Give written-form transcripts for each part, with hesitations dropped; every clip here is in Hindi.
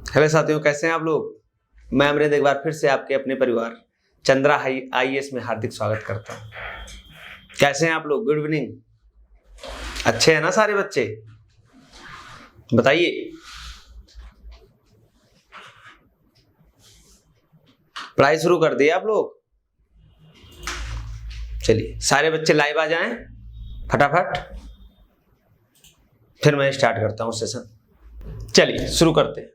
हेलो साथियों, कैसे हैं आप लोग। मैं अमृत एक बार फिर से आपके अपने परिवार चंद्रा IAS में हार्दिक स्वागत करता हूं। कैसे हैं आप लोग। Good evening. अच्छे हैं ना सारे बच्चे, बताइए। पढ़ाई शुरू कर दिए आप लोग। चलिए सारे बच्चे लाइव आ जाएं फटाफट, फिर मैं स्टार्ट करता हूं सेशन। चलिए शुरू करते हैं।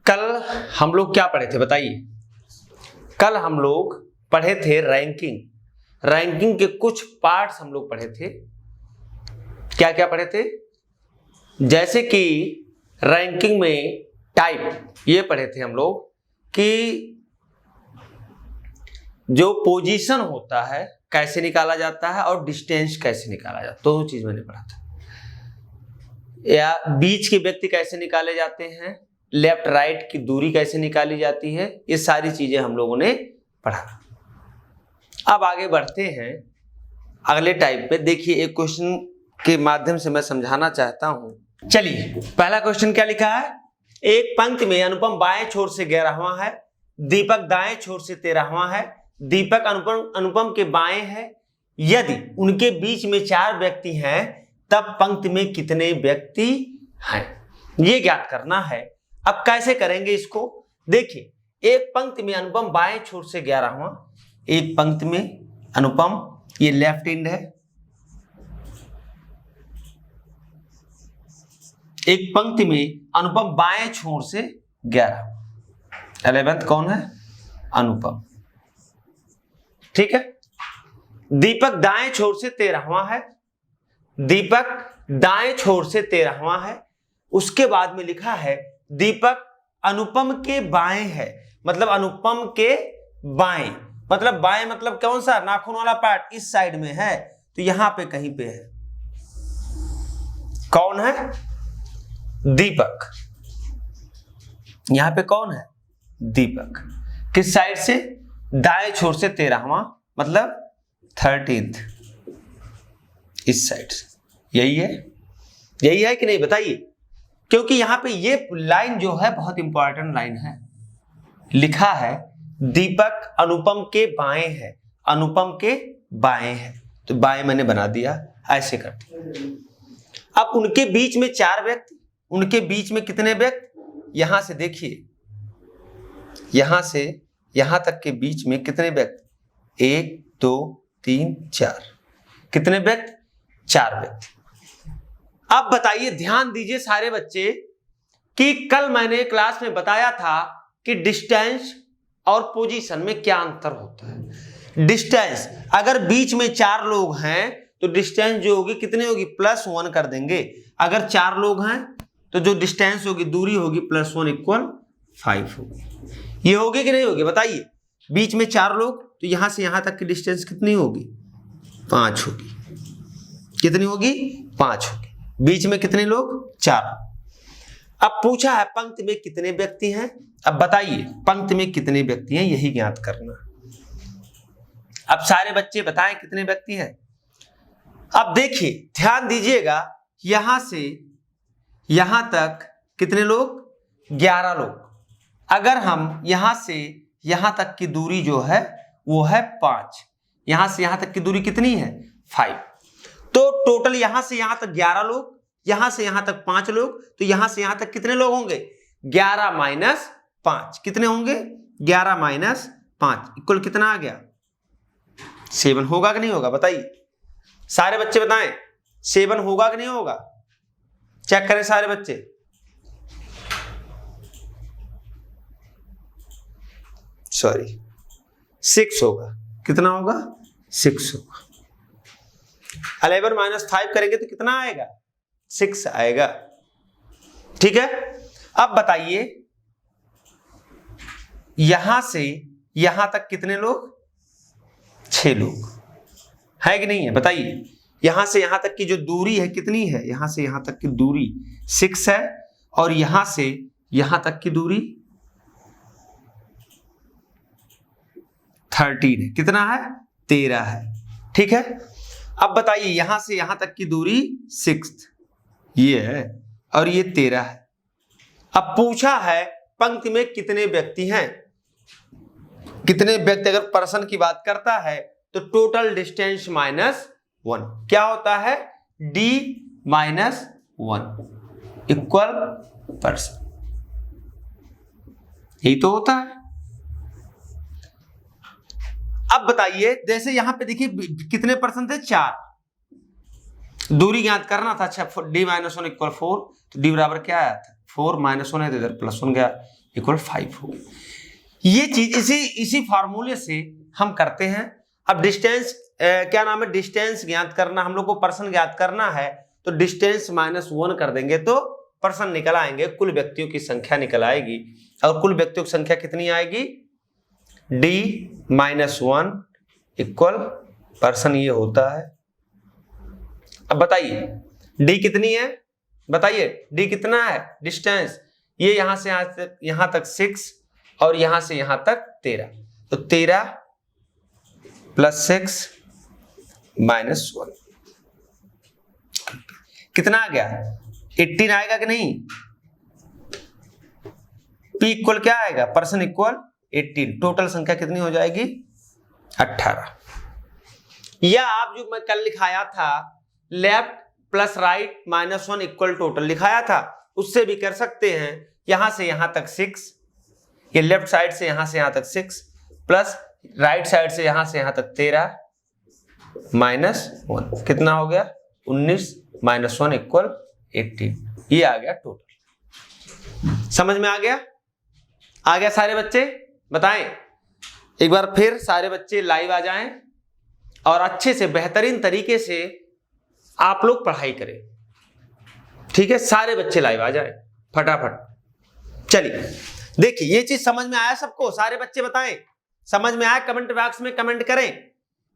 कल हम लोग क्या पढ़े थे बताइए। कल हम लोग पढ़े थे रैंकिंग के कुछ पार्ट्स हम लोग पढ़े थे। क्या क्या पढ़े थे? जैसे कि रैंकिंग में टाइप ये पढ़े थे हम लोग कि जो पोजीशन होता है कैसे निकाला जाता है और डिस्टेंस कैसे निकाला जाता है। दोनों चीज मैंने पढ़ा था। या बीच के व्यक्ति कैसे निकाले जाते हैं, लेफ्ट राइट की दूरी कैसे निकाली जाती है, ये सारी चीजें हम लोगों ने पढ़ा। अब आगे बढ़ते हैं अगले टाइप पे। देखिए एक क्वेश्चन के माध्यम से मैं समझाना चाहता हूं। चलिए पहला क्वेश्चन क्या लिखा है। एक पंक्ति में अनुपम बाएं छोर से 11वां है, दीपक दाएं छोर से 13वां है, दीपक अनुपम के बाएं है। यदि उनके बीच में 4 व्यक्ति हैं तब पंक्ति में कितने व्यक्ति हैं, ये ज्ञात करना है। अब कैसे करेंगे इसको। देखिए एक पंक्ति में अनुपम बाएं छोर से 11वां, एक पंक्ति में अनुपम ये लेफ्ट हैंड है, एक पंक्ति में अनुपम बाएं छोर से 11, 11th कौन है? अनुपम। ठीक है। दीपक दाएं छोर से 13वां है, दीपक दाएं छोर से 13वां है। उसके बाद में लिखा है दीपक अनुपम के बाएं है, मतलब अनुपम के बाएं, मतलब बाएं मतलब कौन सा? नाखून वाला पार्ट इस साइड में है, तो यहां पे कहीं पे है। कौन है? दीपक। यहां पे कौन है? दीपक। किस साइड से? दाएं छोर से 13वां, मतलब 13th इस साइड से। यही है कि नहीं बताइए। क्योंकि यहां पे ये लाइन जो है बहुत इंपॉर्टेंट लाइन है। लिखा है दीपक अनुपम के बाएं है, अनुपम के बाएं है, तो बाएं मैंने बना दिया। ऐसे करते। अब उनके बीच में 4 व्यक्ति, उनके बीच में कितने व्यक्ति? यहां से देखिए, यहां से यहां तक के बीच में कितने व्यक्ति? 1 2 3 4। कितने व्यक्ति? 4 व्यक्ति। अब बताइए, ध्यान दीजिए सारे बच्चे कि कल मैंने क्लास में बताया था कि डिस्टेंस और पोजीशन में क्या अंतर होता है। डिस्टेंस अगर बीच में 4 लोग हैं तो डिस्टेंस जो होगी कितनी होगी? +1 कर देंगे। अगर 4 लोग हैं तो जो डिस्टेंस होगी, दूरी होगी, +1 = 5 होगी। ये होगी कि नहीं होगी बताइए। बीच में 4 लोग तो यहां से यहां तक की डिस्टेंस कितनी होगी? 5 होगी। कितनी होगी? 5 होगी। बीच में कितने लोग? 4। अब पूछा है पंक्ति में कितने व्यक्ति हैं। अब बताइए पंक्ति में कितने व्यक्ति हैं, यही ज्ञात करना। अब सारे बच्चे बताएं कितने व्यक्ति हैं। अब देखिए ध्यान दीजिएगा, यहां से यहां तक कितने लोग? 11 लोग। अगर हम यहां से यहां तक की दूरी जो है वो है 5, यहां से यहां तक की दूरी कितनी है? 5। तो टोटल यहां से यहां तक 11 लोग, यहां से यहां तक 5 लोग, तो यहां से यहां तक कितने लोग होंगे? 11 - 5 कितने होंगे? 11 - 5 इक्वल कितना आ गया? 7 होगा कि नहीं होगा बताइए। सारे बच्चे बताएं 7 होगा कि नहीं होगा। चेक करें सारे बच्चे। सॉरी 6 होगा। कितना होगा? 6 होगा। 11 - 5 करेंगे तो कितना आएगा? 6 आएगा। ठीक है। अब बताइए यहां से यहां तक कितने लोग? 6 लोग है कि नहीं है बताइए। यहां से यहां तक की जो दूरी है कितनी है? यहां से यहां तक की दूरी 6 है, और यहां से यहां तक की दूरी 13 है। कितना है? 13 है। ठीक है। अब बताइए यहां से यहां तक की दूरी 6 ये है, और ये 13 है, अब पूछा है पंक्ति में कितने व्यक्ति हैं, कितने व्यक्ति अगर पर्सन की बात करता है तो टोटल डिस्टेंस -1 क्या होता है, D -1 इक्वल पर्सन, यही तो होता है। अब बताइए जैसे यहां पे देखिए कितने पर्सन थे, 4, दूरी ज्ञात करना था। अच्छा D -1 इक्वल 4, तो D बराबर क्या आया था 4 -1 है तो इधर +1 गया इक्वल 5 हो। ये चीज इसी फार्मूले से हम करते हैं। अब डिस्टेंस क्या नाम है, डिस्टेंस ज्ञात करना, हम लोग को पर्सन ज्ञात करना है तो डिस्टेंस -1 कर देंगे तो पर्सन निकल आएंगे, कुल व्यक्तियों की संख्या निकल आएगी। और कुल व्यक्तियों की संख्या कितनी आएगी, D -1 इक्वल पर्सन, ये होता है। अब बताइए D कितनी है, बताइए D कितना है डिस्टेंस, ये यहां से यहां तक 6 और यहां से यहां तक 13, तो 13 + 6 -1 कितना आ गया, 18 आएगा कि नहीं। P इक्वल क्या आएगा, पर्सन इक्वल 18, टोटल संख्या कितनी हो जाएगी 18। या आप जो मैं कल लिखाया था left plus right -1 equal total लिखाया था, उससे भी कर सकते हैं। यहां से यहां तक 6, ये लेफ्ट साइड से यहां तक 6 प्लस राइट साइड से यहां तक 13 -1 कितना हो गया 19 -1 इक्वल 18, ये आ गया टोटल। समझ में आ गया सारे बच्चे, बताएं एक बार फिर सारे बच्चे लाइव आ जाएं और अच्छे से बेहतरीन तरीके से आप लोग पढ़ाई करें, ठीक है। सारे बच्चे लाइव आ जाएं फटाफट। चलिए देखिए ये चीज समझ में आया सबको, सारे बच्चे बताएं समझ में आया, कमेंट बॉक्स में कमेंट करें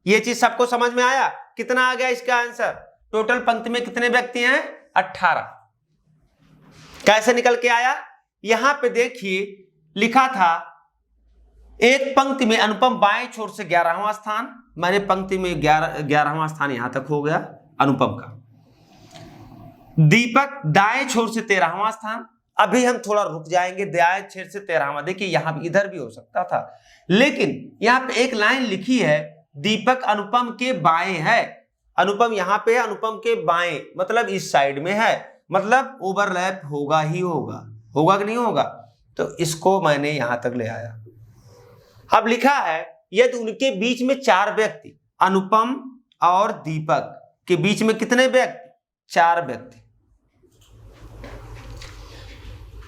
ये चीज सबको समझ में आया। कितना आ गया इसका आंसर, टोटल पंक्ति में कितने व्यक्ति हैं 18। कैसे निकल के आया, यहां पे देखिए लिखा था एक पंक्ति में अनुपम बाएं छोर से 11वां स्थान, मैंने पंक्ति में 11वां स्थान यहां तक हो गया अनुपम का। दीपक दाएं छोर से 13वां स्थान, अभी हम थोड़ा रुक जाएंगे, दाएं छोर से 13वां, देखिए यहां इधर भी हो सकता था, लेकिन यहां पे एक लाइन लिखी है दीपक अनुपम के बाएं है, अनुपम यहां पे अनुपम के बाएं मतलब इस साइड में है, मतलब ओवरलैप होगा ही होगा कि नहीं होगा, तो इसको मैंने यहां तक ले आया। अब लिखा है यदि उनके बीच में 4 व्यक्ति, अनुपम और दीपक के बीच में कितने व्यक्ति 4 व्यक्ति,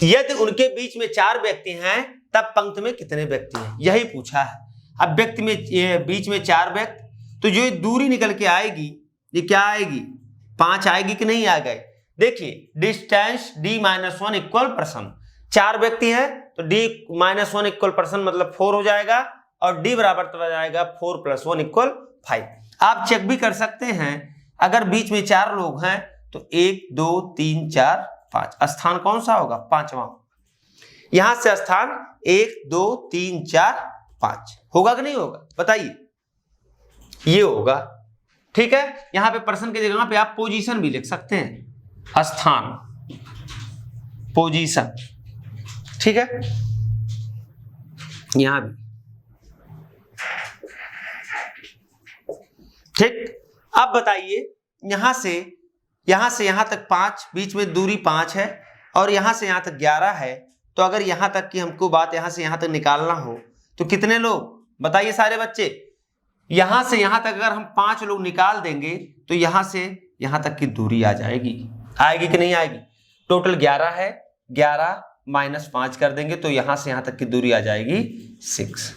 यदि उनके बीच में 4 व्यक्ति हैं तब पंक्ति में कितने व्यक्ति हैं, यही पूछा है। अब व्यक्ति में बीच में 4 व्यक्ति, तो जो दूरी निकल के आएगी ये क्या आएगी 5 आएगी कि नहीं आ गए। देखिए डिस्टेंस D -1 इक्वल पर्सन, 4 व्यक्ति हैं तो D -1 इक्वल पर्सन मतलब 4 हो जाएगा और D बराबर तो हो जाएगा 4 + 1 इक्वल 5। आप चेक भी कर सकते हैं अगर बीच में 4 लोग हैं तो 1 2 3 4 5, स्थान कौन सा होगा 5वां, यहां से स्थान 1 2 3 4 5 होगा कि नहीं होगा, बताइए ये होगा, ठीक है। यहां पे पर्सन की जगह पे आप पोजीशन भी लिख सकते हैं, स्थान पोजीशन, ठीक है, यहां भी ठीक। अब बताइए यहां से यहां तक 5, बीच में दूरी 5 है और यहां से यहां तक 11 है, तो अगर यहां तक की हमको बात यहां से यहां तक निकालना हो तो कितने लोग, बताइए सारे बच्चे, यहां से यहां तक अगर हम 5 लोग निकाल देंगे तो यहां से यहां तक की दूरी आ जाएगी कि नहीं आएगी, टोटल 11 है, 11 - 5 कर देंगे तो यहां से यहां तक की दूरी आ जाएगी 6,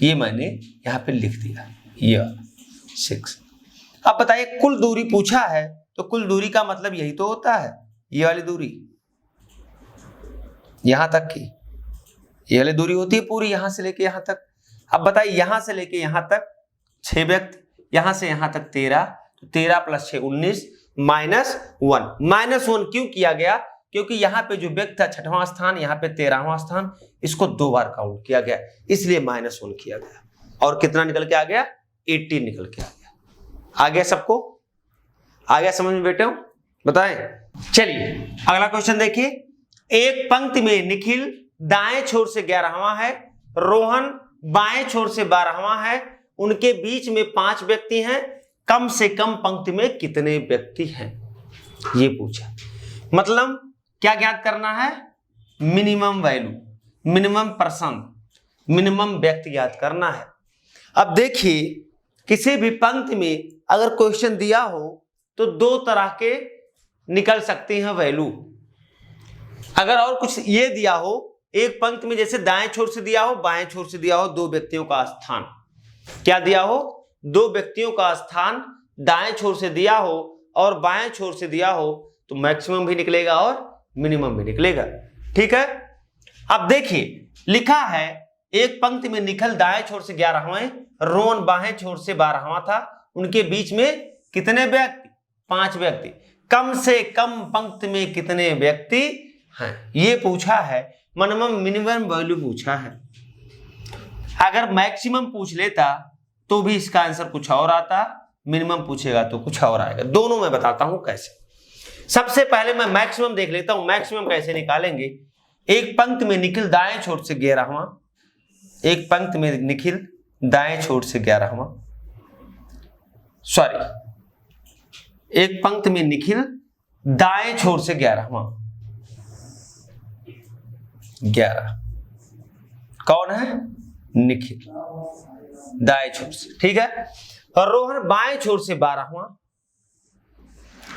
ये मैंने यहां पे लिख दिया ये 6। अब बताइए कुल दूरी पूछा है तो कुल दूरी का मतलब यही तो होता है, ये वाली दूरी यहां तक की, ये वाली दूरी होती है पूरी यहां से लेके यहां तक। अब बताइए यहां से लेके यहां तक 6 व्यक्ति, यहां से यहां तक 13, तो 13 + 6 19 -1 क्यों किया गया, क्योंकि यहाँ पे जो व्यक्ति था 6वां स्थान, यहाँ पे 13वां स्थान, इसको 2 बार काउंट किया गया इसलिए -1 किया गया और कितना निकल के आ गया 18 निकल के आ गया। आ गया सबको, आ गया समझ में बेटे, बताएं। चलिए अगला क्वेश्चन देखिए, एक पंक्ति में निखिल दाएं छोर से 11वां है, रोहन बाएं छोर से 12वां है, उनके बीच में 5 व्यक्ति हैं, कम से कम पंक्ति में कितने व्यक्ति हैं, ये पूछा। मतलब क्या ज्ञात करना है? Minimum value, minimum person, minimum व्यक्ति ज्ञात करना है। अब देखिए किसी भी पंक्ति में अगर क्वेश्चन दिया हो तो 2 तरह के निकल सकती हैं वैल्यू। अगर और कुछ ये दिया हो, एक पंक्ति में जैसे दाएं छोर से दिया हो, बाएं छोर से दिया हो 2 व्यक्तियों का स्थान, क्या दिया हो? 2 व्यक्तियों का स्थान दाएं छोर से दिया हो और बाएं छोर से दिया हो तो मैक्सिमम भी निकलेगा और मिनिमम भी निकलेगा। ठीक है। अब देखिए लिखा है एक पंक्ति में निखिल दाएं छोर से 11वां, रोहन बाएं छोर से 12वां था, उनके बीच में कितने व्यक्ति? 5 व्यक्ति। कम से कम पंक्ति में कितने व्यक्ति हैं, ये पूछा है। मिनिमम मिनिमम वैल्यू पूछा है। अगर मैक्सिमम पूछ लेता तो भी इसका आंसर कुछ और आता, मिनिमम पूछेगा तो कुछ और आएगा। दोनों मैं बताता हूं कैसे। सबसे पहले मैं मैक्सिमम देख लेता हूं, मैक्सिमम कैसे निकालेंगे। एक पंक्ति में निखिल दाएं छोर से 11वां, एक पंक्ति में निखिल दाएं छोर से 11वां, सॉरी, एक पंक्ति में निखिल दाएं छोर से 11वां, 11 कौन है? निखिल दाएं छोर से। ठीक है। और रोहन बाएं छोर से 12वां,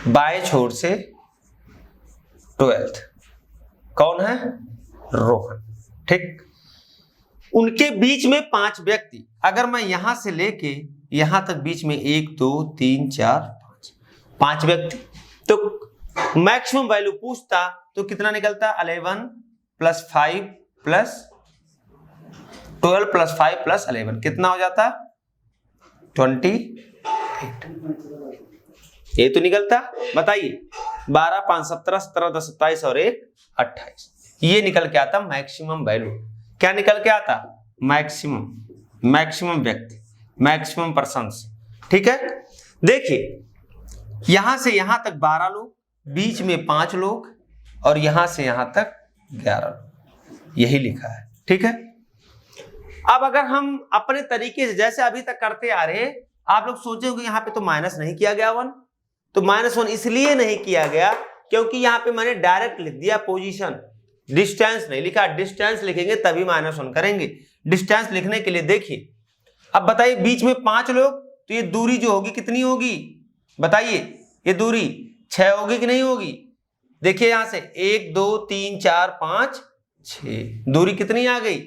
बाएं छोर से 12th, कौन है? रोहन। ठीक। उनके बीच में 5 व्यक्ति। अगर मैं यहां से लेके यहां तक बीच में 1 2 3 4 5 व्यक्ति, तो मैक्सिमम वैल्यू पूछता तो कितना निकलता? 11 + 5 + 12 + 5 + 11 कितना हो जाता? 28। ये तो निकलता। बताइए 12 5 17 17 10 27 और 1 28, ये निकल के आता मैक्सिमम वैल्यू। क्या निकल के आता? मैक्सिमम, मैक्सिमम व्यक्ति, मैक्सिमम पर्सन्स। ठीक है। देखिए यहां से यहां तक 12 लोग, बीच में 5 लोग और यहां से यहां तक 11 लोग, यही लिखा है। ठीक है। अब अगर हम अपने तरीके से जैसे अभी तक करते आ रहे, आप लोग सोचेंगे यहाँ पे तो माइनस नहीं किया गया 1, तो -1 इसलिए नहीं किया गया क्योंकि यहाँ पे मैंने डायरेक्ट लिख दिया पोजीशन, डिस्टेंस नहीं लिखा। डिस्टेंस लिखेंगे तभी -1 करेंगे। डिस्टेंस लिखने के लिए देखिए, अब बताइए बीच में 5 लोग, तो ये दूरी जो होगी कितनी होगी? बताइए ये दूरी 6 होगी कि नहीं होगी? देखिए यहां से 1 2 3 4 5 6, दूरी कितनी आ गई?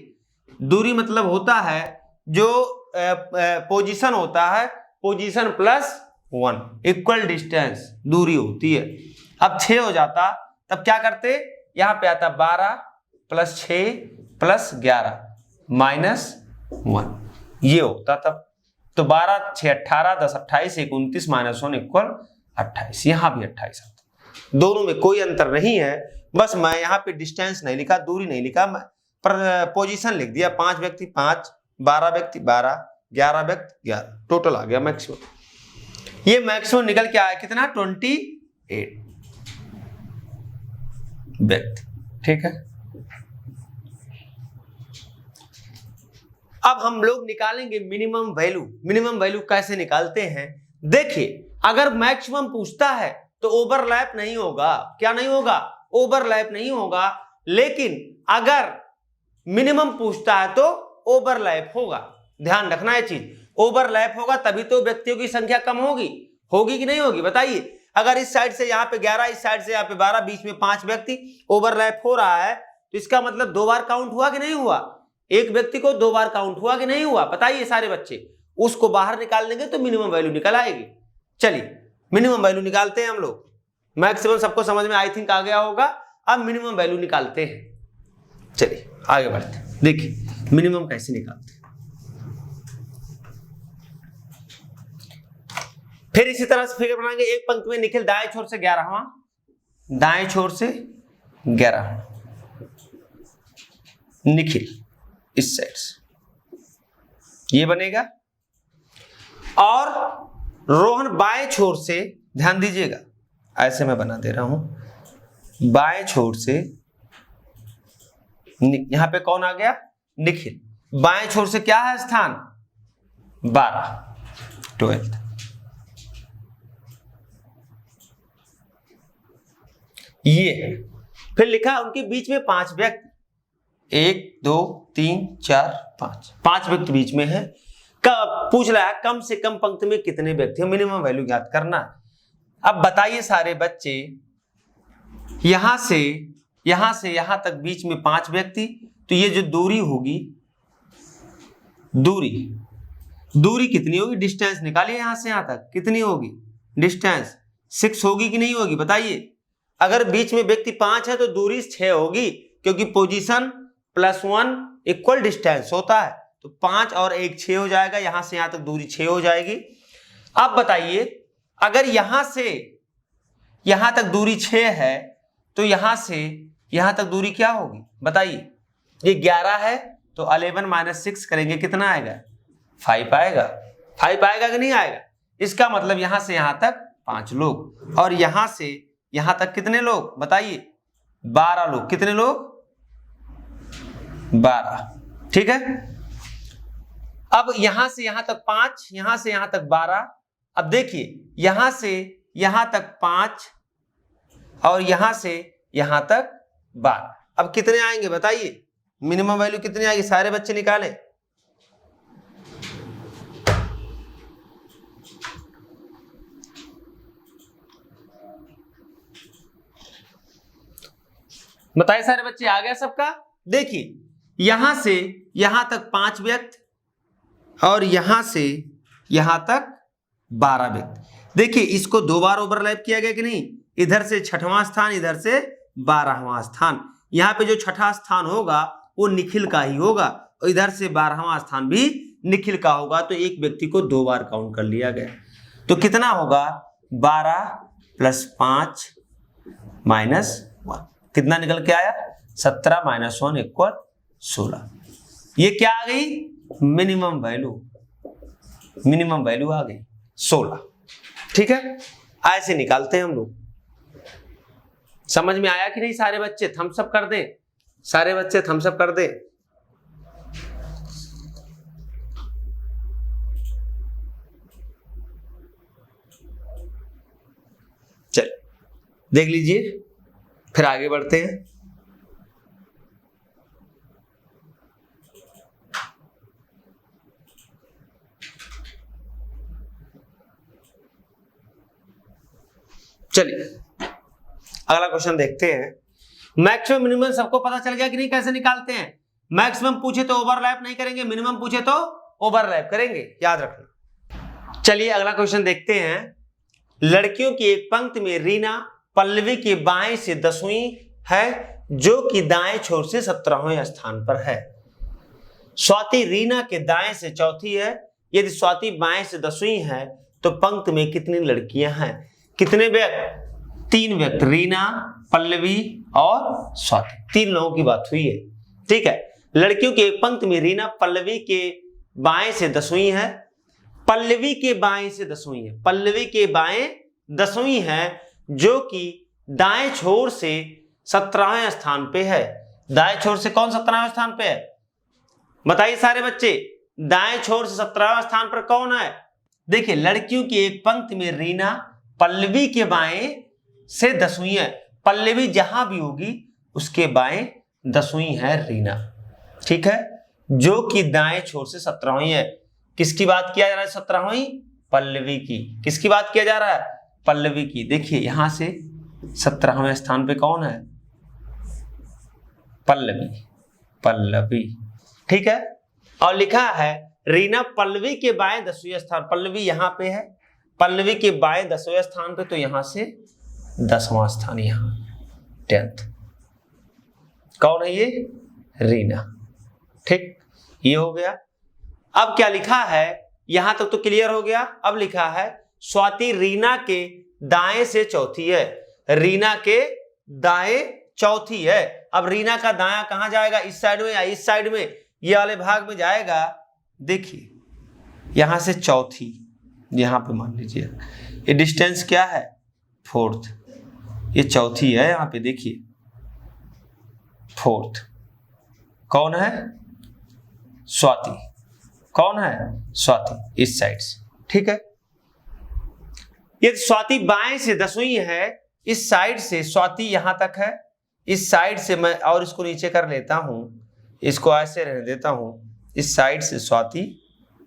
दूरी मतलब होता है जो पोजीशन होता है, पोजीशन +1 इक्वल डिस्टेंस दूरी होती है। अब 6 हो जाता तब क्या करते? यहां पे आता 12 + 6 + 11 -1, ये होता तब। तो 12 6 18 10 28 1 29 -1 इक्वल 28, यहां भी 28 आता। दोनों में कोई अंतर नहीं है, बस मैं यहां पे डिस्टेंस नहीं लिखा, दूरी नहीं लिखा, पर पोजीशन लिख दिया। 5 व्यक्ति 5, 12 व्यक्ति 12, 11 व्यक्ति 11, टोटल आ गया मैक्सिमम। ये मैक्सिमम निकल के आया कितना? 28 व्यक्ति। ठीक है। अब हम लोग निकालेंगे मिनिमम वैल्यू। मिनिमम वैल्यू कैसे निकालते हैं? देखिए अगर मैक्सिमम पूछता है तो ओवरलैप नहीं होगा। क्या नहीं होगा? ओवरलैप नहीं होगा। लेकिन अगर मिनिमम पूछता है तो ओवरलैप होगा। ध्यान रखना है चीज, ओवरलैप होगा तभी तो व्यक्तियों की संख्या कम होगी। होगी कि नहीं होगी? बताइए। अगर इस साइड से यहाँ पे 11, इस साइड से यहाँ पे 12, बीच में 5 व्यक्ति, ओवरलैप हो रहा है तो इसका मतलब 2 बार काउंट हुआ कि नहीं हुआ? एक व्यक्ति को 2 बार काउंट हुआ कि नहीं हुआ? बताइए सारे बच्चे। उसको बाहर निकाल देंगे तो मिनिमम वैल्यू निकल आएगी। चलिए मिनिमम वैल्यू निकालते हैं हम लोग। मैक्सिमम सबको समझ में आई थिंक आ गया होगा। अब मिनिमम वैल्यू निकालते हैं। चलिए आगे बढ़ते हैं। देखिए मिनिमम कैसे निकालते हैं। फिर इसी तरह से फिगर बनाएंगे। एक पंक्ति में निखिल दाएं छोर से 11वां, दाएं छोर से 11वां, निखिल इस साइड से, ये बनेगा। और रोहन बाएं छोर से, ध्यान दीजिएगा ऐसे मैं बना दे रहा हूं, बाएं छोर से यहां पे कौन आ गया, निखिल। बाएं छोर से क्या है स्थान, 12, 12। ये है। फिर लिखा उनके बीच में 5 व्यक्ति, 1 2 3 4 5 व्यक्ति बीच में है। पूछ रहा है कम से कम पंक्ति में कितने व्यक्ति हैं, मिनिमम वैल्यू ज्ञात करना। अब बताइए सारे बच्चे, यहां से यहां तक बीच में 5 व्यक्ति, तो ये जो दूरी होगी, दूरी कितनी होगी, डिस्टेंस निकालिए यहां से यहां तक कितनी होगी, डिस्टेंस 6 होगी कि नहीं होगी, बताइए। अगर बीच में व्यक्ति 5 है तो दूरी 6 होगी, क्योंकि पोजीशन +1 इक्वल डिस्टेंस होता है। तो 5 और 1 6 हो जाएगा, यहां से यहां तक दूरी 6 हो जाएगी। अब बताइए अगर यहां से यहां तक दूरी 6 है तो यहां से यहां तक दूरी क्या होगी, बताइए। ये 11 है तो 11 - 6 करेंगे, कितना आएगा, 5 आएगा। 5 आएगा कि नहीं आएगा। इसका मतलब यहां से यहां तक 5 लोग, और यहां से यहां तक कितने लोग, बताइए, 12 लोग। कितने लोग, 12। ठीक है। अब यहां से यहां तक 5, यहां से यहां तक 12। अब देखिए यहां से यहां तक 5 और यहां से यहां तक 12। अब कितने आएंगे बताइए, मिनिमम वैल्यू कितनी आएगी, सारे बच्चे निकालें। बताइए सारे बच्चे, आ गया सबका। देखिए यहां से यहां तक 5 व्यक्ति और यहां से यहां तक 12 व्यक्ति। देखिए इसको 2 बार ओवरलैप किया गया कि नहीं, इधर से 6वां स्थान, इधर से 12वां स्थान। यहाँ पे जो 6ठा स्थान होगा वो निखिल का ही होगा, और इधर से 12वां स्थान भी निखिल का होगा। तो एक व्यक्ति को 2 बार काउंट कर लिया गया। तो कितना होगा, 12 + 5 - 1, कितना निकल के आया, 17 - 1 = 16। ये क्या आ गई, मिनिमम वैल्यू आ गई 16। ठीक है, ऐसे निकालते हैं हम लोग। समझ में आया कि नहीं सारे बच्चे, थम्स अप कर दे, सारे बच्चे थम्स अप कर दे। चल देख लीजिए, फिर आगे बढ़ते हैं। चलिए अगला क्वेश्चन देखते हैं। मैक्सिमम मिनिमम सबको पता चल गया कि नहीं, कैसे निकालते हैं। मैक्सिमम पूछे तो ओवरलैप नहीं करेंगे, मिनिमम पूछे तो ओवरलैप करेंगे, याद रखना। चलिए अगला क्वेश्चन देखते हैं। लड़कियों की एक पंक्ति में रीना पल्लवी के बाएं से 10वीं है, जो कि दाएं छोर से 17वें स्थान पर है। स्वाति रीना के दाएं से चौथी है। यदि स्वाति बाएं से 10वीं है तो पंक्ति में कितनी लड़कियां हैं, कितने व्यक्ति, 3 व्यक्ति, रीना, पल्लवी और स्वाति, 3 लोगों की बात हुई है। ठीक है, लड़कियों की एक पंक्ति में रीना पल्लवी के बाएं से 10वीं है, पल्लवी के बाएं से 10वीं है, पल्लवी के बाएं 10वीं है, जो कि दाएं छोर से 17वें स्थान पे है। दाएं छोर से कौन 17वें स्थान पे है, बताइए सारे बच्चे। दाएं छोर से 17वें स्थान पर कौन है, देखिए लड़कियों की एक पंक्ति में रीना पल्लवी के बाएं से 10वीं है। पल्लवी जहां भी होगी उसके बाएं 10वीं है रीना। ठीक है, जो कि दाएं छोर से 17वीं है। किसकी बात किया जा रहा है, 17वीं, पल्लवी की। किसकी बात किया जा रहा है, पल्लवी की। देखिए यहां से 17वें स्थान पे कौन है, पल्लवी। ठीक है, और लिखा है रीना पल्लवी के बाएं 10वें स्थान, पल्लवी यहां पे है, पल्लवी के बाएं 10वें स्थान पे, तो यहां से 10वां स्थान, यहां 10th। कौन है ये, रीना। ठीक, ये हो गया। अब क्या लिखा है, यहां तक तो क्लियर हो गया। अब लिखा है स्वाति रीना के दाएं से चौथी है, रीना के दाएं चौथी है। अब रीना का दायां कहां जाएगा, इस साइड में या इस साइड में, ये वाले भाग में जाएगा। देखिए यहां से चौथी, यहां पे मान लीजिए ये डिस्टेंस क्या है, 4th, ये चौथी है, यहां पे देखिए 4th। कौन है? स्वाति। कौन है? स्वाति, इस साइड से। ठीक है, यदि स्वाति बाएं से 10वीं है, इस साइड से स्वाति यहां तक है, इस साइड से मैं और इसको नीचे कर लेता हूं, इसको ऐसे रहने देता हूं, इस साइड से स्वाति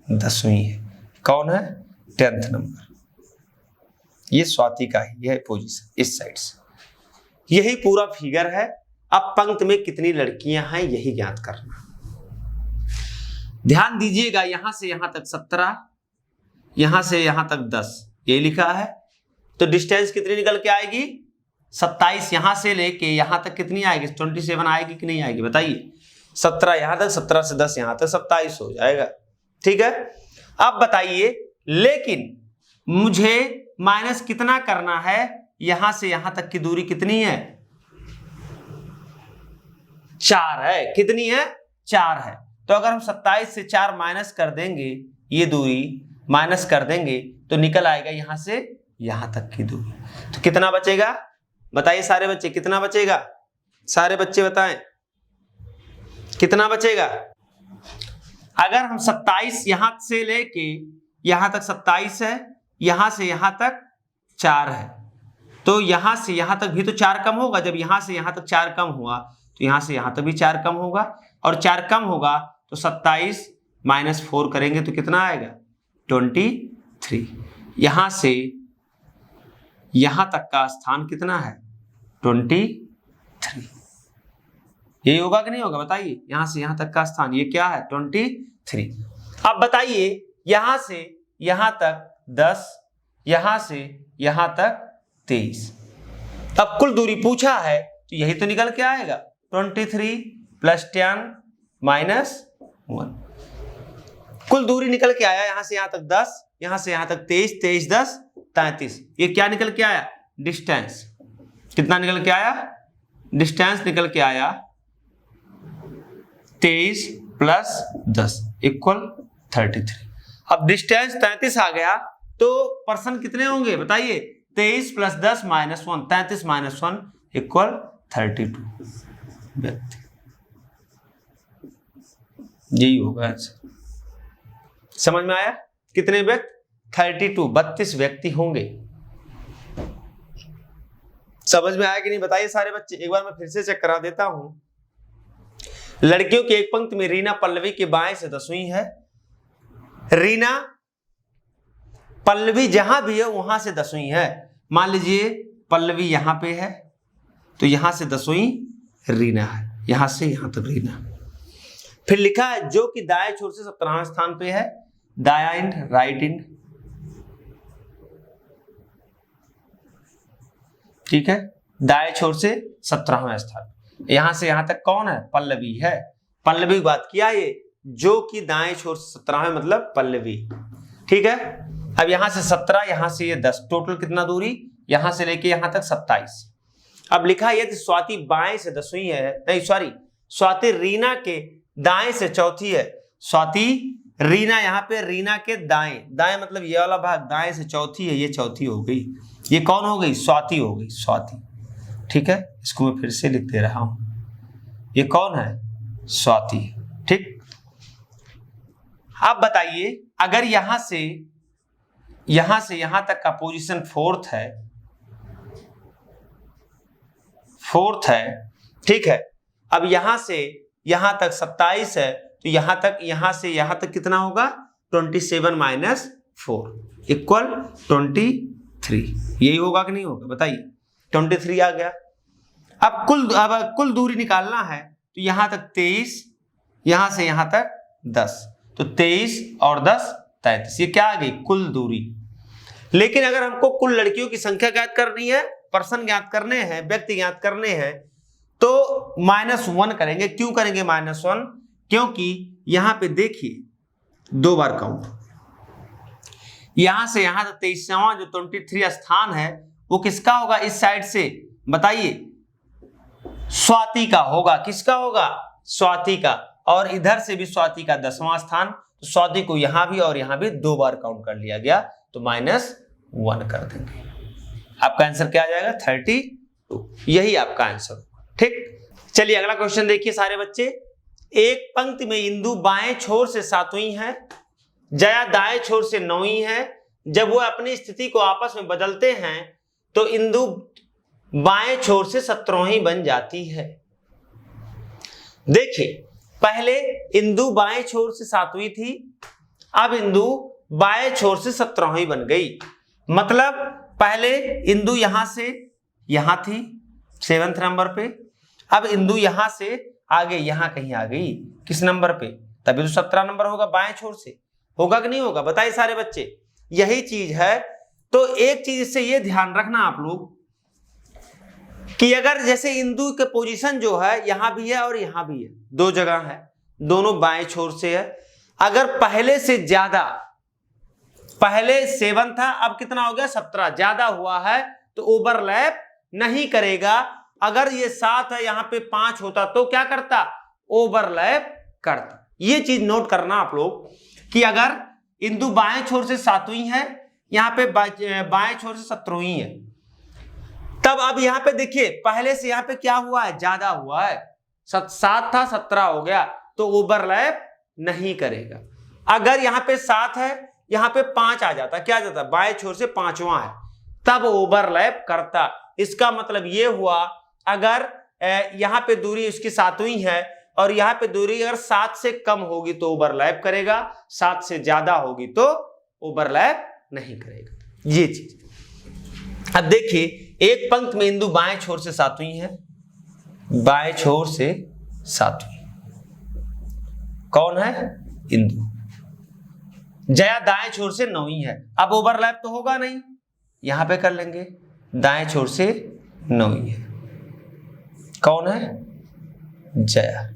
10वीं है। कौन है? 10th number. ये स्वाति का ही है पोजीशन, इस साइड से। यही पूरा फिगर है। अब पंक्ति में कितनी लड़कियां हैं यही ज्ञात करना। ध्यान दीजिएगा, यहां से यहां तक 17, यहां से यहां तक 10, ये लिखा है। तो डिस्टेंस कितनी निकल के आएगी? 27 यहां से लेके यहां तक कितनी आएगी? 27 आएगी कि नहीं आएगी बताइए? 17 यहां तक, 17 से 10 यहां तक, 27 हो जाएगा। ठीक है, अब बताइए, लेकिन मुझे माइनस कितना करना है? यहां से यहां तक की दूरी कितनी है? 4 है। कितनी है? 4 है। तो अगर हम 27 से 4 माइनस कर देंगे, ये दूरी माइनस कर देंगे, तो निकल आएगा यहां से यहां तक की दूरी। तो कितना बचेगा बताइए सारे बच्चे, कितना बचेगा? सारे बच्चे बताएं कितना बचेगा? अगर हम 27 यहां से लेके यहां तक 27 है, यहां से यहां तक 4 है, तो यहां से यहां तक भी तो 4 कम होगा। जब यहां से यहां तक 4 कम हुआ तो यहां से यहां तक भी 4 कम होगा, और 4 कम होगा तो 27 माइनस 4 करेंगे तो कितना आएगा? 23। यहां से यहां तक का स्थान कितना है? 23। यही होगा कि नहीं होगा बताइए? यहां से यहां तक का स्थान ये क्या है? 23। अब बताइए, यहां से यहां तक 10, यहां से यहां तक 23। अब कुल दूरी पूछा है तो यही तो निकल के आएगा, 23 + 10 - 1। कुल दूरी निकल के आया, यहां से यहां तक 10, यहां से यहां तक 23, 23 + 10 = 33। ये क्या निकल के आया? डिस्टेंस। कितना निकल के आया? डिस्टेंस निकल के आया 23 + 10 = 33। अब डिस्टेंस 33 आ गया, तो पर्सन कितने होंगे बताइए? 23 + 10 - 1, 33 - 1 = 32 व्यक्ति। यही होगा आंसर। समझ में आया? कितने व्यक्ति? 32 व्यक्ति होंगे। समझ में आया कि नहीं बताइए सारे बच्चे? एक बार मैं फिर से चेक करा देता हूं। लड़कियों की एक पंक्ति में रीना पल्लवी के बाएं से 10वीं है। रीना पल्लवी जहां भी है वहां से 10वीं है। मान लीजिए पल्लवी यहां पे है, तो यहां से 10वीं रीना है, यहां से यहां तक रीना। फिर लिखा है जो कि दाएं छोर से 17वें स्थान पे है, दाया इंड, राइट इंड। ठीक है, दाएं छोर से 17वें स्थान, यहां से यहां तक कौन है? पल्लवी है। पल्लवी की बात किया ये, जो कि दाएं छोर से 17वें मतलब पल्लवी। ठीक है, अब यहां से 17, यहां से ये 10, टोटल कितना दूरी? यहां से लेके यहां तक 27। अब लिखा है स्वाति बाएं से 10वीं है, नहीं सॉरी, स्वाति रीना के दाएं से चौथी है। स्वाति रीना यहाँ पे रीना के दाएं, दाएं मतलब ये वाला भाग, दाएं से चौथी है, ये चौथी हो गई। ये कौन हो गई? स्वाति हो गई, स्वाति। ठीक है, इसको मैं फिर से लिख दे रहा हूं, ये कौन है? स्वाति। ठीक, अब बताइए, अगर यहां से यहां तक का पोजीशन 4th है, 4th है। ठीक है, अब यहां से यहां तक 27 है, तो यहां से यहां तक कितना होगा? 27 - 4 = 23। यही होगा कि नहीं होगा बताइए? 23 आ गया। अब कुल दूरी निकालना है, तो यहां तक 23, यहां से यहां तक 10, तो 23 और 10 33। ये क्या आ गई? कुल दूरी। लेकिन अगर हमको कुल लड़कियों की संख्या ज्ञात करनी है, पर्सन ज्ञात करने हैं, व्यक्ति ज्ञात करने हैं, तो -1 करेंगे। क्यों करेंगे -1? क्योंकि यहां पे देखिए 2 बार काउंट, यहां से यहां तक 23वां जो 23 स्थान है वो किसका होगा? इस साइड से बताइए, स्वाति का होगा। किसका होगा? स्वाति का। और इधर से भी स्वाति का 10वां स्थान, तो स्वाति को यहां भी और यहां भी 2 बार काउंट कर लिया गया, तो -1 कर देंगे। आपका आंसर क्या आ जाएगा? 32। यही आपका आंसर होगा। ठीक, चलिए अगला क्वेश्चन देखिए सारे बच्चे। एक पंक्ति में इंदु बाएं छोर से 7वीं है, जया दाएं छोर से 9वीं है। जब वो अपनी स्थिति को आपस में बदलते हैं तो इंदु बाएं छोर से 17वीं बन जाती है। देखिए, पहले इंदु बाएं छोर से 7वीं थी, अब इंदु बाएं छोर से 17वीं बन गई। मतलब पहले इंदु यहां से यहां थी 7वें नंबर पे, अब इंदु यहां से आगे यहां कहीं आ गई, किस नंबर पे? तभी तो 17 नंबर होगा, बाएं छोर से। होगा कि नहीं होगा? बताइए सारे बच्चे, यही चीज है। तो एक चीज इससे ये ध्यान रखना आप लोग कि अगर जैसे इंदु के पोजीशन जो है यहां भी है और यहां भी है, दो जगह है, दोनों बाएं छोर से है। अगर पहले से ज्यादा, पहले 7 था, अब कितना हो गया 17, ज्यादा हुआ है तो ओवरलैप नहीं करेगा। अगर ये 7 है, यहां पे 5 होता तो क्या करता? ओवरलैप करता। ये चीज नोट करना आप लोग कि अगर इंदु बाएं छोर से 7वीं है, यहां पे बाएं छोर से 17वीं है, तब अब यहां पे देखिए पहले से यहां पे क्या हुआ है? ज्यादा हुआ है। 7 था 17 हो गया, तो ओवरलैप नहीं करेगा। अगर यहां पे 7 है, यहां पे 5 आ जाता, क्या आ जाता? बाएं छोर से 5वां है, तब ओवरलैप करता। इसका मतलब ये हुआ, अगर यहां पे दूरी उसकी 7वीं है और यहां पे दूरी अगर 7 से कम होगी तो ओवरलैप करेगा, 7 से ज्यादा होगी तो ओवरलैप नहीं करेगा। ये चीज। अब देखिए, एक पंक्ति में इंदु बाएं छोर से 7वीं है, बाएं छोर से 7वीं कौन है? इंदु। जया दाएं छोर से 9वीं है, अब ओवरलैप तो होगा नहीं, यहां पे कर लेंगे, दाएं छोर से 9वीं है, कौन है? जया।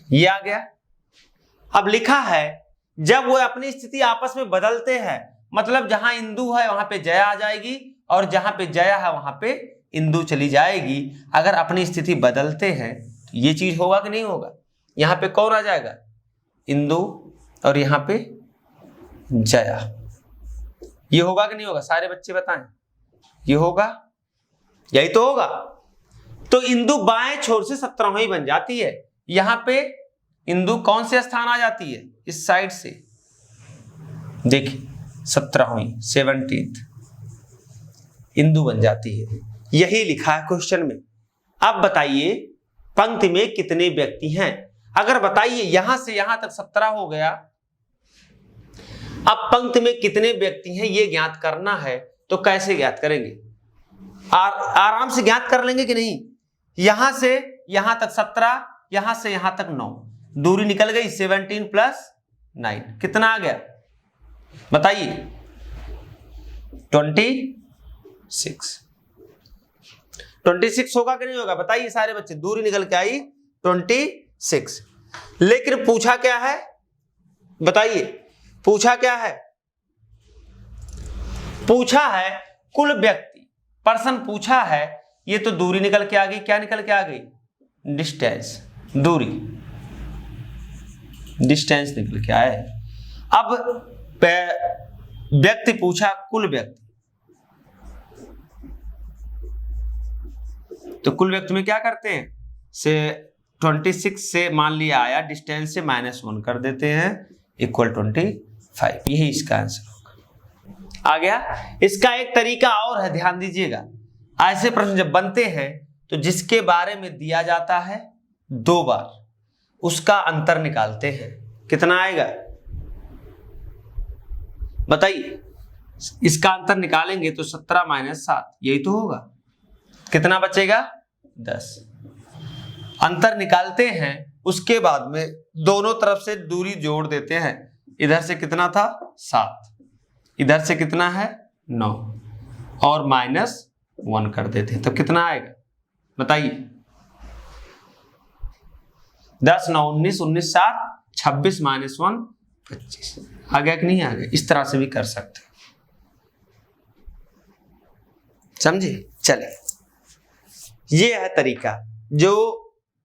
ये आ गया। अब लिखा है जब वो अपनी स्थिति आपस में बदलते हैं, मतलब जहां इंदु है वहां पे जया आ जाएगी और जहां पे जया है वहां पे इंदु चली जाएगी। अगर अपनी स्थिति बदलते हैं तो ये चीज होगा कि नहीं होगा? यहां पे कौन आ जाएगा? इंदु, और यहां पे जया। ये होगा कि नहीं होगा? सारे बच्चे बताएं, ये होगा? यही तो होगा। तो इंदु बाएं छोर से 17वीं बन जाती है। यहां पे इंदु कौन से स्थान आ जाती है? इस साइड से। देखिए 17वीं 17th इंदु बन जाती है। यही लिखा है क्वेश्चन में। अब बताइए पंक्ति में कितने व्यक्ति हैं? अगर बताइए यहां से यहां तक 17 हो गया, अब पंक्ति में कितने व्यक्ति हैं ये ज्ञात करना है, तो कैसे ज्ञात करेंगे? आराम से ज्ञात कर लेंगे कि नहीं? यहां से यहां तक 17, यहां से यहां तक 9, दूरी निकल गई 17 + 9, कितना आ गया बताइए? 26। 26 होगा कि नहीं होगा? बताइए सारे बच्चे, दूरी निकल के आई 26। लेकिन पूछा क्या है? बताइए, पूछा क्या है? पूछा है कुल व्यक्ति, पर्सन पूछा है। ये तो दूरी निकल के आ गई, क्या निकल के आ गई? डिस्टेंस, दूरी, डिस्टेंस निकल के आए। अब व्यक्ति पूछा, कुल व्यक्ति, तो कुल व्यक्ति में क्या करते हैं? से 26 से मान लिया आया, डिस्टेंस से -1 कर देते हैं, इक्वल 25। यही इसका आंसर होगा। आ गया? इसका एक तरीका और है, ध्यान दीजिएगा। ऐसे प्रश्न जब बनते हैं तो जिसके बारे में दिया जाता है 2 बार, उसका अंतर निकालते हैं। कितना आएगा बताइए? इसका अंतर निकालेंगे तो 17 - 7, यही तो होगा। कितना बचेगा? 10। अंतर निकालते हैं, उसके बाद में दोनों तरफ से दूरी जोड़ देते हैं। इधर से कितना था? 7, इधर से कितना है? 9, और -1 कर देते हैं, तो कितना आएगा बताइए? 10 9 19, 19 7, 26 - 1 25। आ गया कि नहीं आ गया? इस तरह से भी कर सकते हैं, समझे? चले, ये है तरीका जो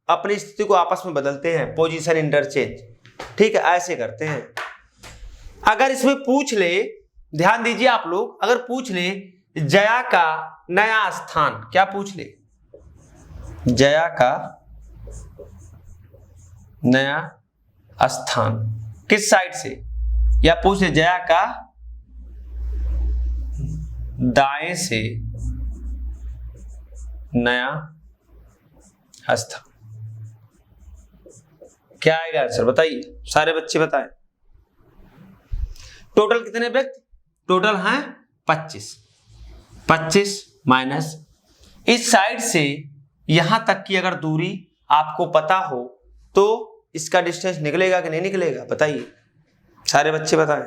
अपनी स्थिति को आपस में बदलते हैं, पोजीशन इंटरचेंज। ठीक है, ऐसे करते हैं। अगर इसमें पूछ ले, ध्यान दीजिए आप लोग, अगर पूछ ले जया का नया स्थान, क्या पूछ ले? जया का नया स्थान किस साइड से, या पूछे जया का दाएं से नया स्थान। क्या आएगा आंसर बताइए, सारे बच्चे बताएं। टोटल कितने व्यक्ति, टोटल हैं 25 माइनस इस साइड से यहां तक की अगर दूरी आपको पता हो तो इसका डिस्टेंस निकलेगा कि नहीं निकलेगा बताइए, सारे बच्चे बताएं।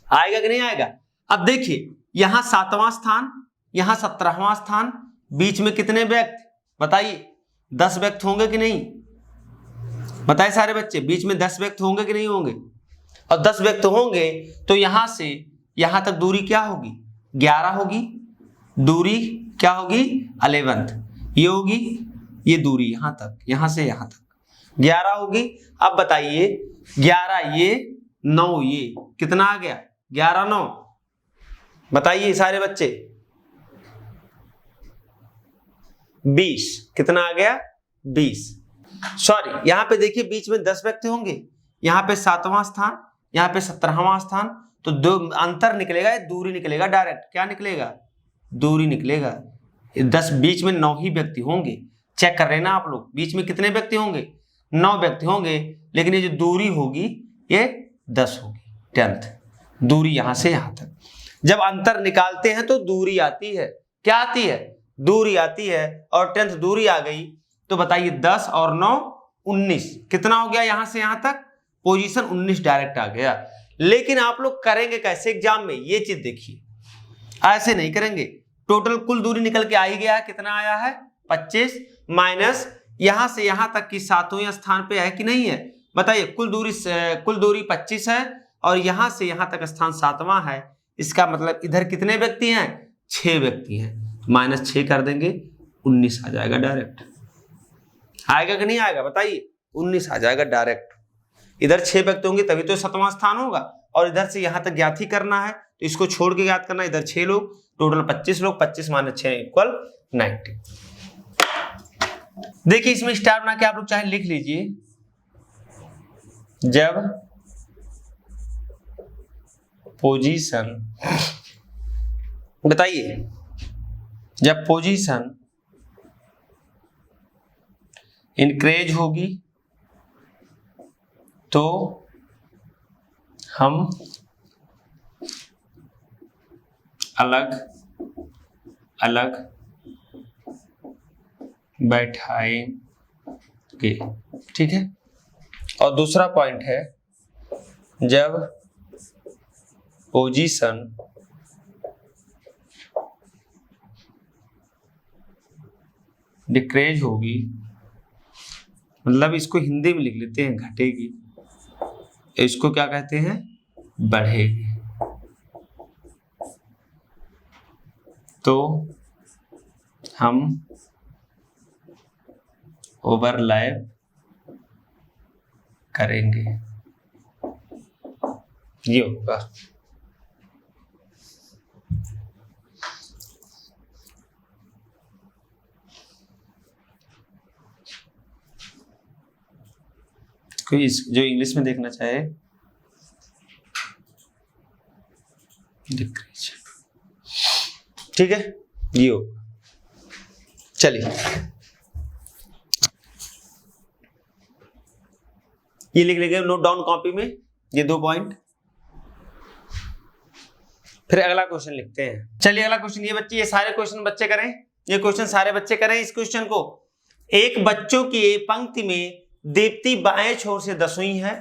आएगा कि नहीं आएगा। अब देखिए यहां 7वां स्थान, यहां 17वां स्थान, बीच में कितने व्यक्ति बताइए, 10 व्यक्ति होंगे कि नहीं बताइए सारे बच्चे, बीच में 10 व्यक्ति होंगे कि नहीं होंगे। और 10 व्यक्ति होंगे तो यहां से यहां तक दूरी क्या होगी 11 होगी, दूरी क्या होगी 11th, ये होगी ये दूरी यहां तक, यहां से यहां तक 11 होगी। अब बताइए 11 ये 9 ये कितना आ गया 11 9 बताइए सारे बच्चे 20 कितना आ गया 20। सॉरी यहां पे देखिए बीच में 10 व्यक्ति होंगे, यहां पे 7वां स्थान, यहां पे 17वां स्थान, तो दो अंतर निकलेगा, दूरी निकलेगा डायरेक्ट, क्या निकलेगा दूरी निकलेगा। 10 बीच में 9 ही व्यक्ति होंगे, चेक कर रहे ना आप लोग, बीच में कितने व्यक्ति होंगे 9 व्यक्ति होंगे, लेकिन ये जो दूरी होगी ये 10 होगी 10th दूरी यहां से यहां तक। जब अंतर निकालते हैं तो दूरी आती है, क्या आती है दूरी आती है, और 10th दूरी आ गई तो बताइए 10 और 9 19 कितना हो गया यहां से यहां तक, पोजीशन 19 डायरेक्ट आ गया। लेकिन आप लोग करेंगे कैसे एग्जाम में, ये चीज देखिए, ऐसे नहीं करेंगे। टोटल कुल दूरी निकल के आ ही गया है, कितना आया है 25 माइनस यहां से यहां तक की 7वें स्थान पे है कि नहीं है बताइए, कुल दूरी 25 है और यहां से यहां तक स्थान 7वां है, इसका मतलब इधर कितने व्यक्ति हैं 6 व्यक्ति हैं, -6 कर देंगे 19 आ जाएगा डायरेक्ट। आएगा कि नहीं आएगा बताइए, 19 आ जाएगा डायरेक्ट। इधर 6 व्यक्ति होंगे तभी तो 7वां स्थान होगा, और इधर से यहां तक ज्ञात ही करना है तो इसको छोड़ के ज्ञात करना है। इधर 6 लोग, टोटल 25 लोग, 25 - 6 = 90। देखिए इसमें स्टार बना के आप लोग चाहे लिख लीजिए, जब पोजीशन बताइए, जब पोजीशन इंक्रीज होगी तो हम अलग अलग बैठाएंगे, ठीक है। और दूसरा पॉइंट है, जब पोजीशन डिक्रीज होगी, मतलब इसको हिंदी में लिख लेते हैं घटेगी, इसको क्या कहते हैं बढ़ेगी, तो हम ओवरलैप करेंगे, ये होगा। कोई जो इंग्लिश में देखना चाहे डिक्रीज, ठीक है, ये हो। चलिए ये लिख लेंगे नोट डाउन कॉपी में, ये 2 पॉइंट। फिर अगला क्वेश्चन लिखते हैं। चलिए अगला क्वेश्चन, ये बच्चे, ये सारे क्वेश्चन बच्चे करें, ये क्वेश्चन सारे बच्चे करें। इस क्वेश्चन को, एक बच्चों की पंक्ति में दीप्ति बाएं छोर से 10वीं है,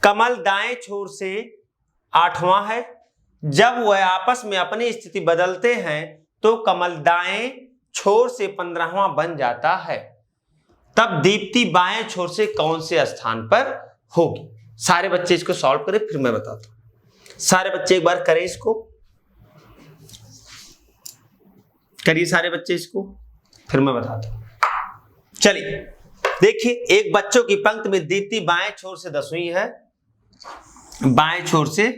कमल दाएं छोर से 8वां है। जब वह आपस में अपनी स्थिति बदलते हैं तो कमल दाएं छोर से 15वां बन जाता है, तब दीप्ति बाएं छोर से कौन से स्थान पर होगी। सारे बच्चे इसको सॉल्व करें, फिर मैं बताता हूं। सारे बच्चे एक बार करें, इसको करिए सारे बच्चे इसको, फिर मैं बताता हूं। चलिए देखिए एक बच्चों की पंक्ति में दीप्ति बाएं छोर से 10वीं है, बाएं छोर से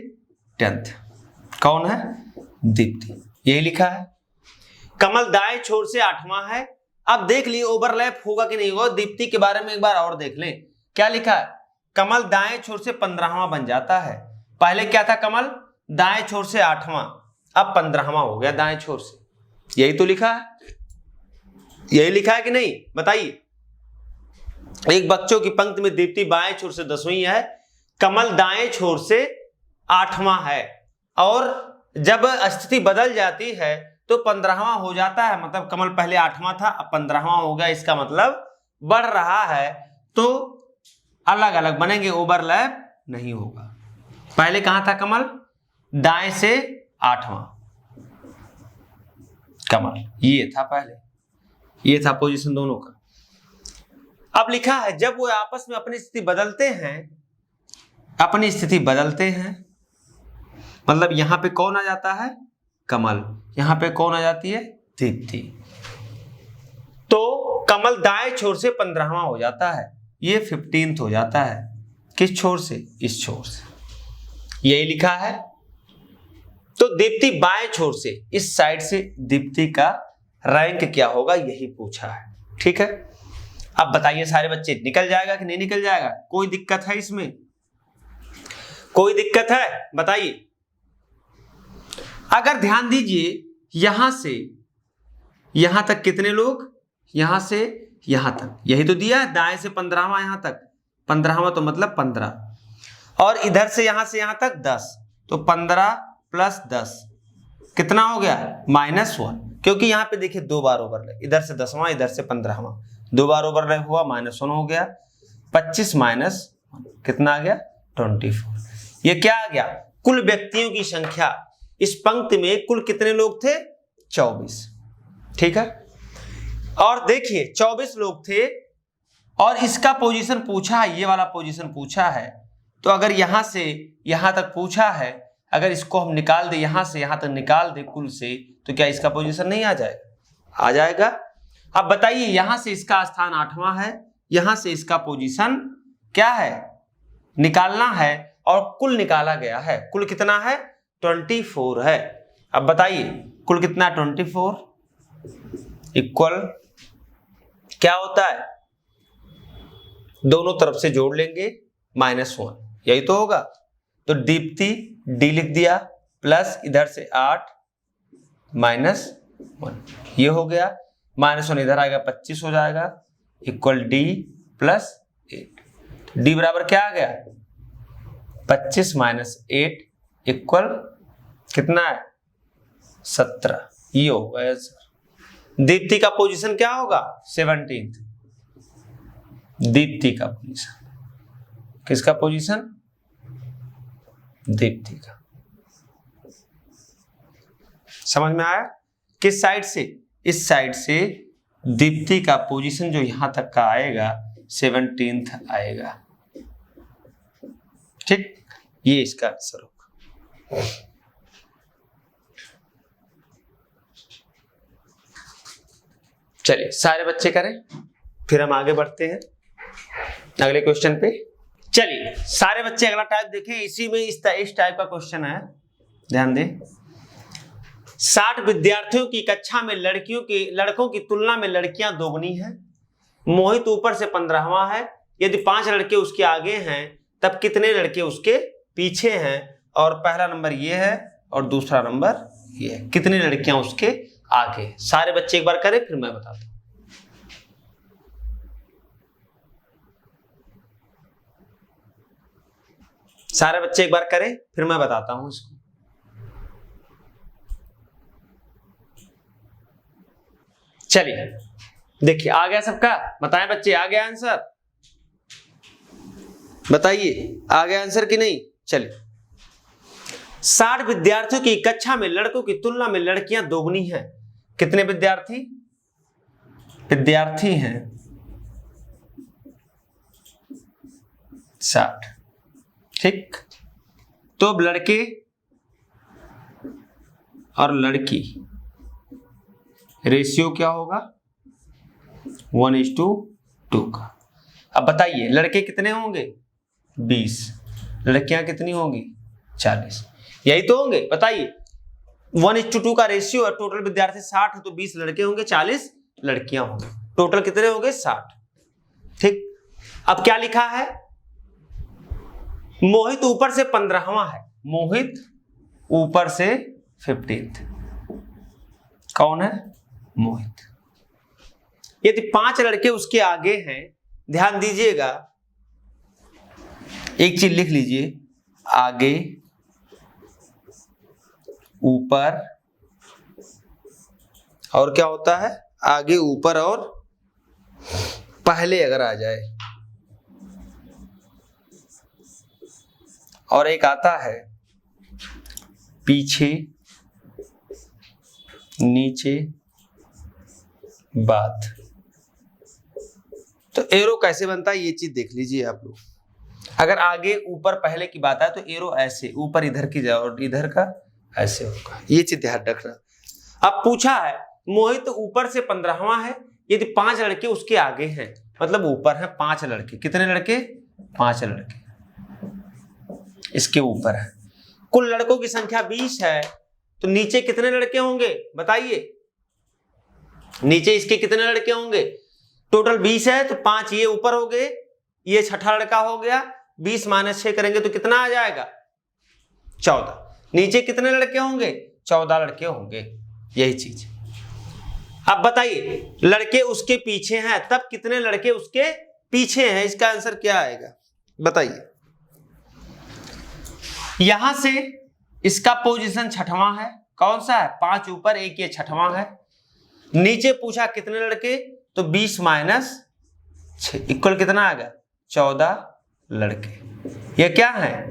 10th। कौन है? दीप्ति, यही लिखा है। कमल दाएं छोर से 8वां है। अब देख लिए ओवरलैप होगा कि नहीं होगा। दीप्ति के बारे में एक बार और देख लें, क्या लिखा है? कमल दाएं छोर से 15वां बन जाता है। पहले क्या था? कमल दाएं छोर से 8वां, अब 15वां हो गया दाएं छोर से। यही तो लिखा है, यही लिखा है कि नहीं? बताइए। एक बच्चों की पंक्ति में दीप्ति बाएं छोर से 10वीं है, कमल दाएं छोर से 8वां है, और जब स्थिति बदल जाती है तो 15वां हो जाता है। मतलब कमल पहले 8वां था, अब 15वां हो गया। इसका मतलब बढ़ रहा है, तो अलग अलग बनेंगे, ओवरलैप नहीं होगा। पहले कहां था कमल? दाएं से 8वां कमल, ये था पहले, ये था पोजीशन दोनों का। अब लिखा है जब वो आपस में अपनी स्थिति बदलते हैं, अपनी स्थिति बदलते हैं, मतलब यहां पे कौन आ जाता है? कमल। यहां पे कौन आ जाती है? दीप्ति। तो कमल दाएं छोर से 15वां हो जाता है, ये 15th हो जाता है। किस छोर से? इस छोर से, यही लिखा है। तो दीप्ति बाएं छोर से, इस साइड से दीप्ति का रैंक क्या होगा, यही पूछा है। ठीक है, अब बताइए सारे बच्चे, निकल जाएगा कि नहीं निकल जाएगा? कोई दिक्कत है इसमें? कोई दिक्कत है? बताइए। अगर ध्यान दीजिए, यहां से यहां तक कितने लोग? यहां से यहां तक, यही तो दिया है। दाएं से 15वां यहां तक, 15वां तो मतलब 15, और इधर से यहां तक 10, तो 15 + 10 कितना हो गया? -1। क्योंकि यहां पे देखिए 2 बार ओवरलैप, इधर से 10वां, इधर से 15वां, 2 बार ओवरलैप हुआ, -1 हो गया। 25 - कितना आ गया? 24। ये क्या आ गया? कुल व्यक्तियों की संख्या इस पंक्ति में कुल कितने लोग थे? 24। ठीक है, और देखिए 24 लोग थे, और इसका पोजीशन पूछा है, ये वाला पोजीशन पूछा है। तो अगर यहां से यहां तक पूछा है, अगर इसको हम निकाल दे, यहां से यहां तक निकाल दे कुल से, तो क्या इसका पोजीशन नहीं आ जाएगा? आ जाएगा। अब बताइए, यहां से इसका स्थान 8वां है, यहां से इसका पोजीशन क्या है? निकालना है, और कुल निकाला गया है। कुल कितना है? 24 है। अब बताइए कुल कितना? 24 इक्वल क्या होता है? दोनों तरफ से जोड़ लेंगे, -1, यही तो होगा। तो दीप्ति डी लिख दिया, प्लस इधर से 8 -1, ये हो गया। -1 इधर आएगा, 25 हो जाएगा, इक्वल डी + 8। डी बराबर क्या आ गया? 25 - 8 इक्वल कितना है? 17। ये होगा आंसर। दीप्ति का पोजीशन क्या होगा? 17th। दीप्ति का पोजीशन, किसका पोजीशन? दीप्ति का। समझ में आया? किस साइड से? इस साइड से दीप्ति का पोजीशन जो यहां तक का आएगा 17th आएगा। ठीक, ये इसका आंसर होगा। चलिए सारे बच्चे करें, फिर हम आगे बढ़ते हैं अगले क्वेश्चन पे। चलिए सारे बच्चे अगला टाइप देखें, इसी में इस टाइप का क्वेश्चन है, ध्यान दें। 60 विद्यार्थियों की कक्षा में लड़कों की तुलना में लड़कियां दोगुनी हैं। मोहित ऊपर से 15वां है। यदि 5 लड़के उसके आगे हैं, तब कितने लड़के उसके पीछे हैं? और पहला नंबर ये है और दूसरा नंबर ये है। कितनी लड़कियां उसके आगे? सारे बच्चे एक बार करें, फिर मैं बताता हूं। सारे बच्चे एक बार करें, फिर मैं बताता हूं इसको। चलिए देखिए, आ गया सबका? बताएं बच्चे, आ गया आंसर? बताइए आ गया आंसर कि नहीं? चलिए, 60 विद्यार्थियों की कक्षा में लड़कों की तुलना में लड़कियां दोगुनी हैं। कितने विद्यार्थी हैं? 60। ठीक, तो अब लड़के और लड़की रेशियो क्या होगा? 1:2 का। अब बताइए लड़के कितने होंगे 20, लड़कियां कितनी होंगी 40, यही तो होंगे। बताइए 1:2 का रेशियो है, टोटल विद्यार्थी 60 है तो 20 लड़के होंगे 40 लड़कियां होंगी, टोटल कितने होंगे 60। ठीक, अब क्या लिखा है, मोहित ऊपर से 15वां है, मोहित ऊपर से 15th, कौन है मोहित। यदि 5 लड़के उसके आगे हैं, ध्यान दीजिएगा एक चीज लिख लीजिए, आगे ऊपर और क्या होता है, आगे ऊपर और पहले अगर आ जाए, और एक आता है पीछे नीचे बाद, तो एरो कैसे बनता है ये चीज देख लीजिए आप लोग। अगर आगे ऊपर पहले की बात है तो एरो ऐसे ऊपर इधर की जाए और इधर का ऐसे होगा, ये चीज ध्यान रखना। अब पूछा है मोहित ऊपर से 15वां है, यदि 5 लड़के उसके आगे हैं, मतलब ऊपर है 5 लड़के, कितने लड़के 5 लड़के इसके ऊपर है, कुल लड़कों की संख्या 20 है, तो नीचे कितने लड़के होंगे बताइए, नीचे इसके कितने लड़के होंगे, टोटल 20 है तो 5 ये ऊपर हो गए, ये छठा लड़का हो गया, 20 - 6 करेंगे तो कितना आ जाएगा 14, नीचे कितने लड़के होंगे 14 लड़के होंगे, यही चीज। अब बताइए लड़के उसके पीछे हैं, तब कितने लड़के उसके पीछे हैं, इसका आंसर क्या आएगा बताइए। यहां से इसका पोजीशन छठवां है, कौन सा है 5 ऊपर 1 ये छठवां है, नीचे पूछा कितने लड़के, तो 20 - 6 इक्वल कितना आएगा 14 लड़के, ये क्या है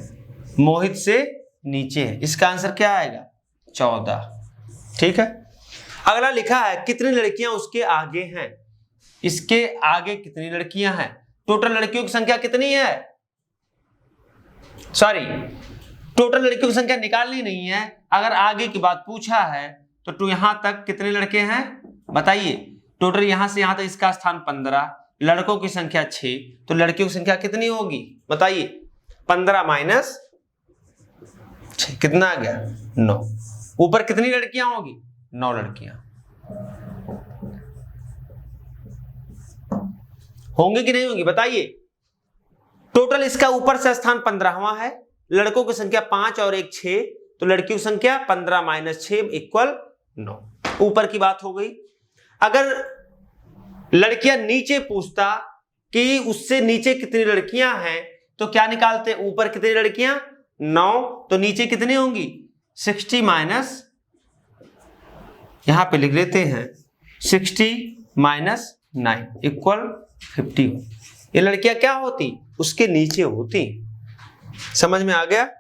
मोहित से नीचे है, इसका आंसर क्या आएगा 14। ठीक है, अगला लिखा है कितनी लड़कियां उसके आगे हैं, इसके आगे कितनी लड़कियां हैं, टोटल लड़कियों की संख्या कितनी है, सॉरी टोटल लड़कियों की संख्या निकालनी नहीं है, अगर आगे की बात पूछा है तो यहां तक कितने लड़के हैं बताइए, टोटल यहां से यहां तक इसका स्थान 15, लड़कों की संख्या 6, तो लड़कियों की संख्या कितनी होगी बताइए, 15 - 6 कितना आ गया 9, ऊपर कितनी लड़कियां होगी 9 लड़कियां होंगी कि नहीं होंगी बताइए। टोटल इसका ऊपर से स्थान 15वां है, लड़कों की संख्या 5 और 1 6, तो लड़कियों की संख्या 15 - 6 इक्वल 9, ऊपर की बात हो गई। अगर लड़कियां नीचे पूछता कि उससे नीचे कितनी लड़कियां हैं, तो क्या निकालते, ऊपर कितनी लड़कियां 9, तो नीचे कितनी होंगी 60 माइनस, यहां पे लिख लेते हैं 60 - 9 इक्वल 51, ये लड़कियां क्या होती उसके नीचे होती, समझ में आ गया।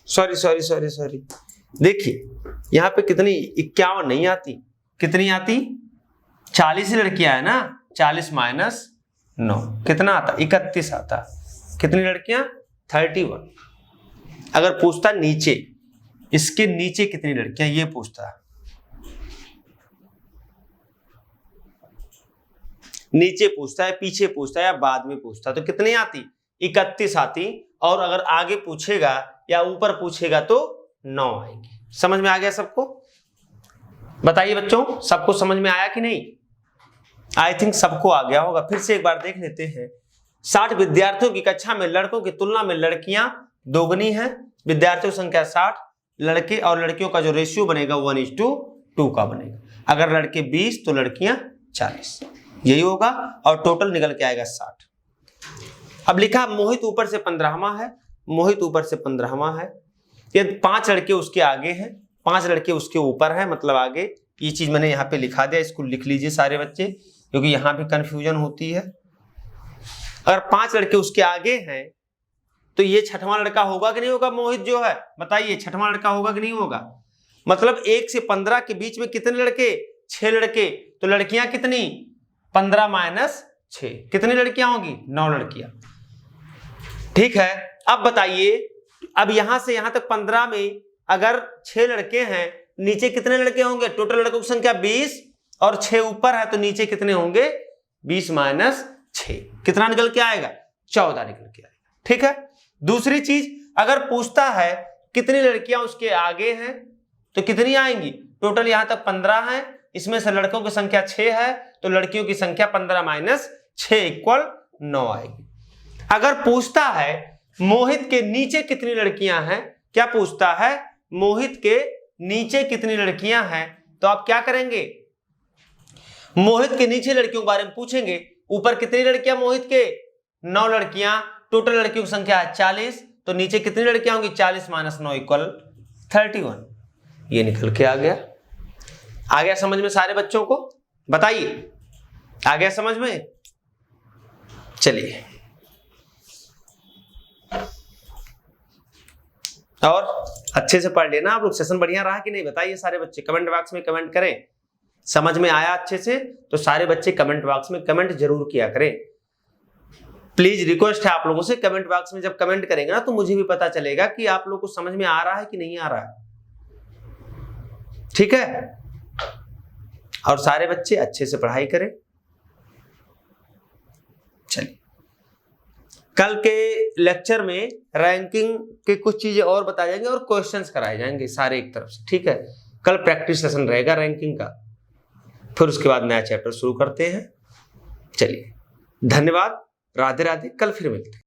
सॉरी देखिए यहां पे कितनी 51 नहीं आती, कितनी आती 40 लड़कियां है ना, 40 - 9 कितना आता 31 आता, कितनी लड़कियां 31। अगर पूछता नीचे, इसके नीचे कितनी लड़कियां ये पूछता, नीचे पूछता है पीछे पूछता है या बाद में पूछता, तो कितनी आती 31 आती, और अगर आगे पूछेगा या ऊपर पूछेगा तो 9 आएगी। समझ में आ गया सबको, बताइए बच्चों सबको समझ में आया कि नहीं, आई थिंक सबको आ गया होगा। फिर से एक बार देख लेते हैं, 60 विद्यार्थियों की कक्षा में लड़कों की तुलना में लड़कियां दोगुनी हैं, विद्यार्थियों की संख्या 60, लड़के और लड़कियों का जो रेशियो बनेगा 1:2 का बनेगा, अगर लड़के 20 तो लड़कियां 40, यही होगा, और टोटल निकल के आएगा 60। अब लिखा मोहित ऊपर से 15वां है, मोहित ऊपर से 15वां है, ये 5 लड़के उसके आगे हैं, 5 लड़के उसके ऊपर हैं, मतलब आगे, ये चीज मैंने यहाँ पे लिखा दिया, इसको लिख लीजिए सारे बच्चे, क्योंकि यहाँ भी कंफ्यूजन होती है। अगर 5 लड़के उसके आगे हैं तो ये छठवां लड़का होगा कि नहीं होगा, मोहित जो है बताइए छठवां लड़का होगा कि नहीं होगा, मतलब 1 से 15 के बीच में कितने लड़के 6 लड़के, तो लड़कियां कितनी 15 - 6 कितनी लड़कियां होंगी 9 लड़कियां। ठीक है, अब बताइए, अब यहां से यहां तक 15 में अगर 6 लड़के हैं, नीचे कितने लड़के होंगे, टोटल लड़कों की संख्या 20 और 6 ऊपर है तो नीचे कितने होंगे 20 माइनस 6, कितना निकल के आएगा 14 निकल के आएगा। ठीक है। दूसरी चीज अगर पूछता है कितनी लड़कियां उसके आगे हैं तो कितनी आएंगी, टोटल यहां तक 15 है, इसमें से लड़कों की संख्या 6 है तो लड़कियों की संख्या 15 माइनस 6 इक्वल 9 आएगी। अगर पूछता है मोहित के नीचे कितनी लड़कियां हैं, क्या पूछता है मोहित के नीचे कितनी लड़कियां हैं, तो आप क्या करेंगे, मोहित के नीचे लड़कियों के बारे में पूछेंगे, ऊपर कितनी लड़कियां मोहित के 9 लड़कियां, टोटल लड़कियों की संख्या है 40 तो नीचे कितनी लड़कियां होंगी 40 माइनस 9 इक्वल 31, ये निकल के आ गया समझ में सारे बच्चों को, बताइए आ गया समझ में। चलिए और अच्छे से पढ़ लेना आप लोग, सेशन बढ़िया रहा कि नहीं बताइए सारे बच्चे, कमेंट बॉक्स में कमेंट करें, समझ में आया अच्छे से तो सारे बच्चे कमेंट बॉक्स में कमेंट जरूर किया करें। प्लीज रिक्वेस्ट है आप लोगों से, कमेंट बॉक्स में जब कमेंट करेंगे ना तो मुझे भी पता चलेगा कि आप लोग को समझ में आ रहा है कि नहीं आ रहा है। ठीक है, और सारे बच्चे अच्छे से पढ़ाई करें। चलिए कल के लेक्चर में रैंकिंग के कुछ चीजें और बताए जाएंगे और क्वेश्चंस कराए जाएंगे सारे एक तरफ से। ठीक है, कल प्रैक्टिस सेशन रहेगा रैंकिंग का, फिर उसके बाद नया चैप्टर शुरू करते हैं। चलिए धन्यवाद, राधे राधे, कल फिर मिलते हैं।